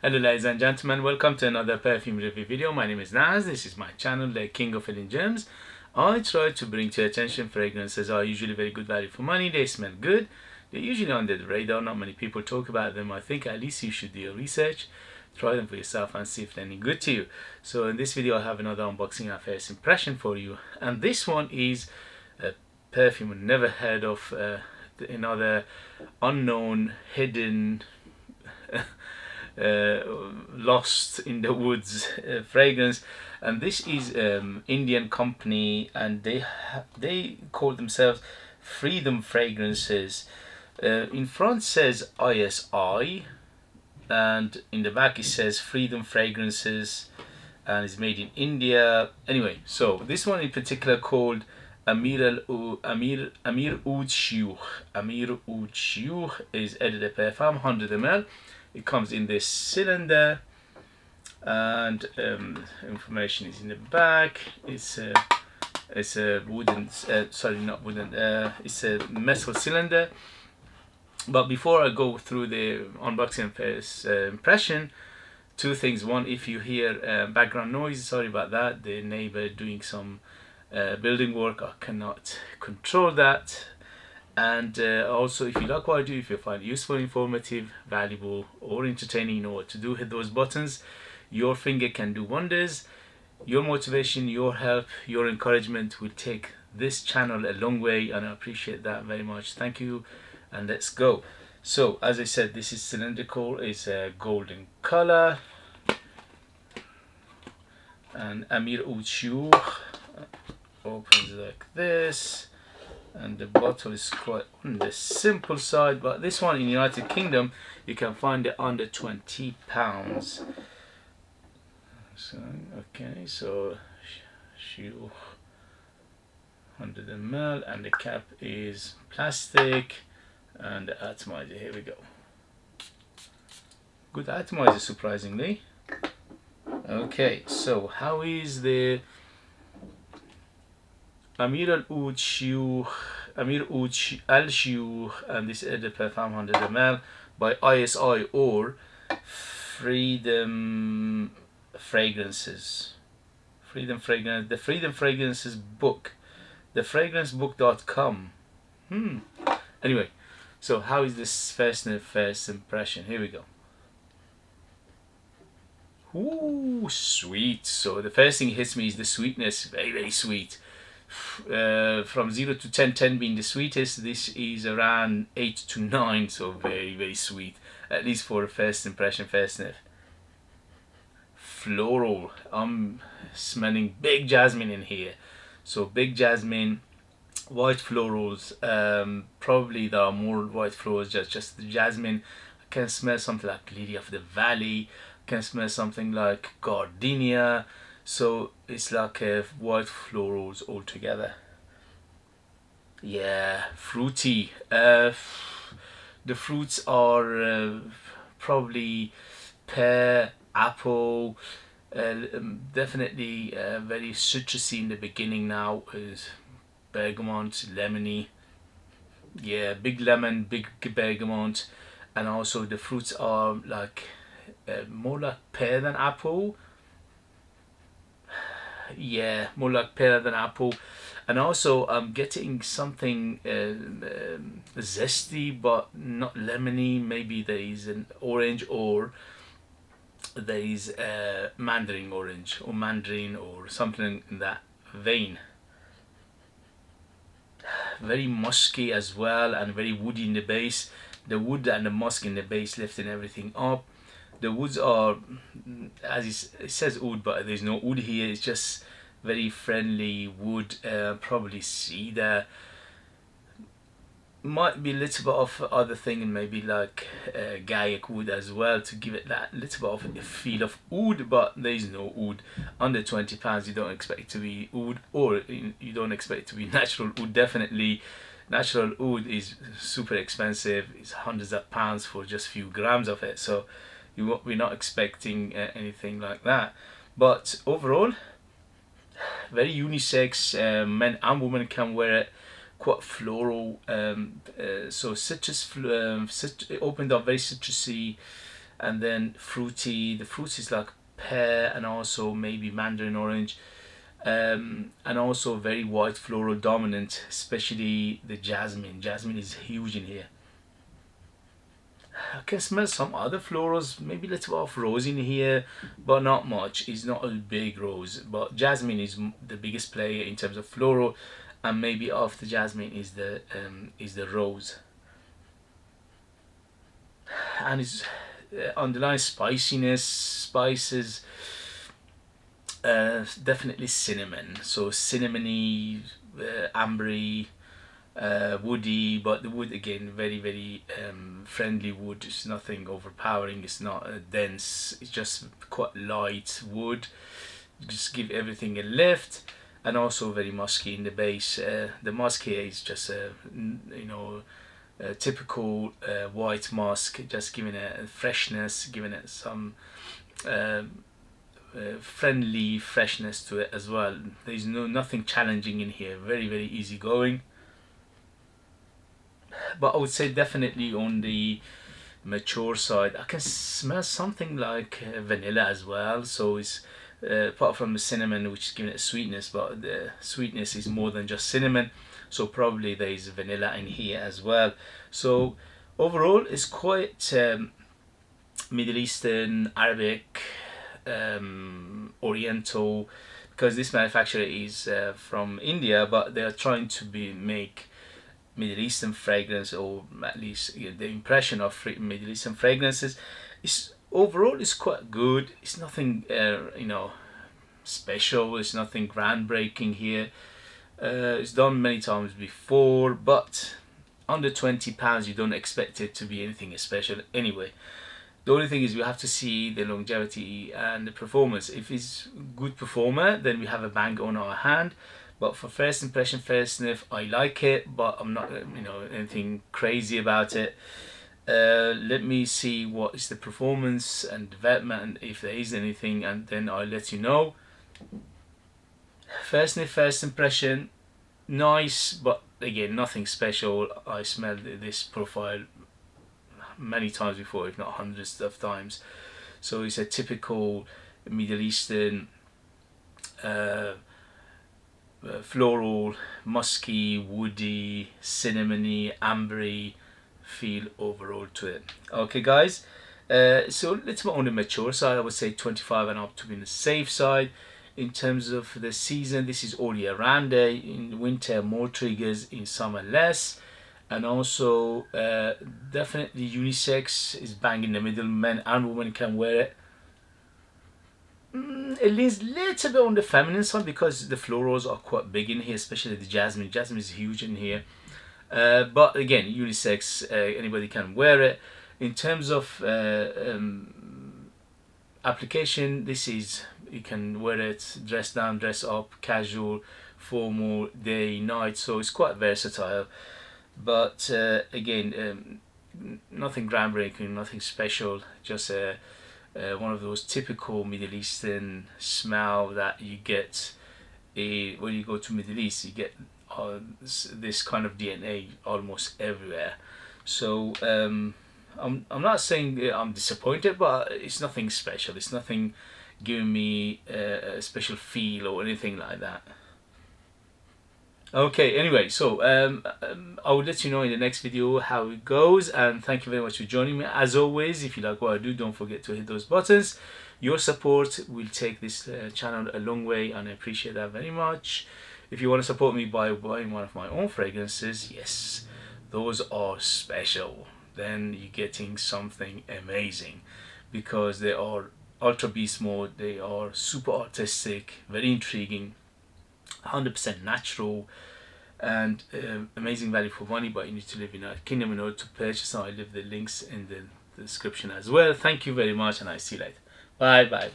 Hello ladies and gentlemen, welcome to another perfume review video. My name is Naz, this is my channel, the King of Hidden Gems. I try to bring to your attention fragrances are usually very good value for money, they smell good, they're usually under the radar, not many people talk about them. I think at least you should do your research, try them for yourself and see if they're any good to you. So in this video I have another unboxing and first impression for you, and this one is a perfume I've never heard of, another unknown, hidden lost in the woods fragrance, and this is Indian company, and they call themselves Freedom Fragrances. In front says ISI, and in the back it says Freedom Fragrances, and it's made in India. Anyway, so this one in particular called Ameer Oud Shiyoukh. Ameer Oud Shiyoukh is edited parfum, 100 ml. It comes in this cylinder, and information is in the back. It's a wooden, sorry, not wooden. It's a metal cylinder. But before I go through the unboxing and first impression, two things. One, if you hear background noise, sorry about that. The neighbor doing some building work. I cannot control that. And also, if you like what I do, if you find it useful, informative, valuable, or entertaining, you know what to do. Hit those buttons. Your finger can do wonders. Your motivation, your help, your encouragement will take this channel a long way, and I appreciate that very much. Thank you, and let's go. So, as I said, this is cylindrical. It's a golden color, and Ameer Oud Shiyoukh opens like this. And the bottle is quite on the simple side, but this one in the United Kingdom you can find it under £20. So okay, so Shiyoukh 100 ml, and the cap is plastic, and the atomizer, here we go. Good atomizer, surprisingly. Okay, so how is the Ameer Oud Shiyoukh, Ameer Oud Al Shiyoukh, and this is the parfum 100 ml by ISI, or Freedom Fragrances. Freedom Fragrance, the Freedom Fragrances book, thefragrancebook.com. Anyway, so how is this first impression? Here we go. Ooh, sweet. So the first thing hits me is the sweetness, very, very sweet. From 0 to 10, 10 being the sweetest, this is around 8 to 9, so very, very sweet, at least for a first impression, first sniff. Floral, I'm smelling big jasmine in here, so big jasmine, white florals, probably there are more white florals, just the jasmine. I can smell something like Lily of the Valley, I can smell something like gardenia. So it's like white florals all together. Yeah, fruity. The fruits are probably pear, apple, definitely very citrusy in the beginning. Now is bergamot, lemony. Yeah, big lemon, big bergamot, and also the fruits are like more like pear than apple. Yeah, more like pear than apple, and also I'm getting something zesty but not lemony. Maybe there is an orange, or there is mandarin orange, or mandarin, or something in that vein. Very musky as well, and very woody in the base. The wood and the musk in the base lifting everything up. The woods are, as it says oud, but there's no oud here. It's just very friendly wood, probably cedar. Might be a little bit of other thing, and maybe like Gaiac wood as well, to give it that little bit of a feel of oud, but there's no oud. Under £20 you don't expect it to be oud, or you don't expect it to be natural oud. Definitely natural oud is super expensive. It's hundreds of pounds for just a few grams of it, so we're not expecting anything like that. But overall, very unisex. Men and women can wear it. Quite floral. So citrus. It opened up very citrusy, and then fruity. The fruits is like pear and also maybe mandarin orange, and also very white floral dominant, especially the jasmine. Jasmine is huge in here. I can smell some other florals, maybe a little of rose in here, but not much. It's not a big rose, but jasmine is the biggest player in terms of floral, and maybe after jasmine is the rose, and it's underlying spiciness, spices. Definitely cinnamon. So cinnamony, ambery, woody, but the wood again very friendly wood. It's nothing overpowering. It's not dense. It's just quite light wood. Just give everything a lift, and also very musky in the base. The musk here is just you know a typical white musk, just giving it a freshness, giving it some. Uh, Friendly freshness to it as well. There's nothing challenging in here. Very easy going. But I would say definitely on the mature side, I can smell something like vanilla as well. So it's apart from the cinnamon, which is giving it sweetness, but the sweetness is more than just cinnamon. So probably there is vanilla in here as well. So overall, it's quite Middle Eastern, Arabic, Oriental, because this manufacturer is from India, but they are trying to make Middle Eastern fragrance, or at least the impression of Middle Eastern fragrances. Is overall it's quite good. It's nothing special. It's nothing groundbreaking here. It's done many times before, but under £20 you don't expect it to be anything special anyway. The only thing is we have to see the longevity and the performance. If it's good performer, then we have a bang on our hand. But for first impression, first sniff, I like it, but I'm not anything crazy about it. Let me see what is the performance and development, and if there is anything, and then I'll let you know. First sniff, first impression, nice, but again nothing special. I smelled this profile many times before, if not hundreds of times. So it's a typical Middle Eastern floral, musky, woody, cinnamony, ambery feel overall to it. Okay guys, so let's move on the mature side. I would say 25 and up to be on the safe side. In terms of the season, this is all year round. In winter more triggers, in summer less. And also definitely unisex, is bang in the middle. Men and women can wear it. It leans a little bit on the feminine side because the florals are quite big in here, especially the jasmine. Jasmine is huge in here. But again, unisex, anybody can wear it. In terms of application, this is, you can wear it dress down, dress up, casual, formal, day, night. So it's quite versatile. But again, nothing groundbreaking, nothing special, just one of those typical Middle Eastern smell that you get when you go to Middle East. You get this kind of DNA almost everywhere. So I'm not saying I'm disappointed, but it's nothing special. It's nothing giving me a special feel or anything like that. Okay, anyway, so I will let you know in the next video how it goes, and thank you very much for joining me. As always, if you like what I do, don't forget to hit those buttons. Your support will take this channel a long way, and I appreciate that very much. If you want to support me by buying one of my own fragrances, yes, those are special. Then you're getting something amazing, because they are ultra beast mode, they are super artistic, very intriguing, 100% natural, and amazing value for money. But you need to live in a kingdom in order to purchase, and I leave the links in the description as well. Thank you very much, and I see you later. Bye.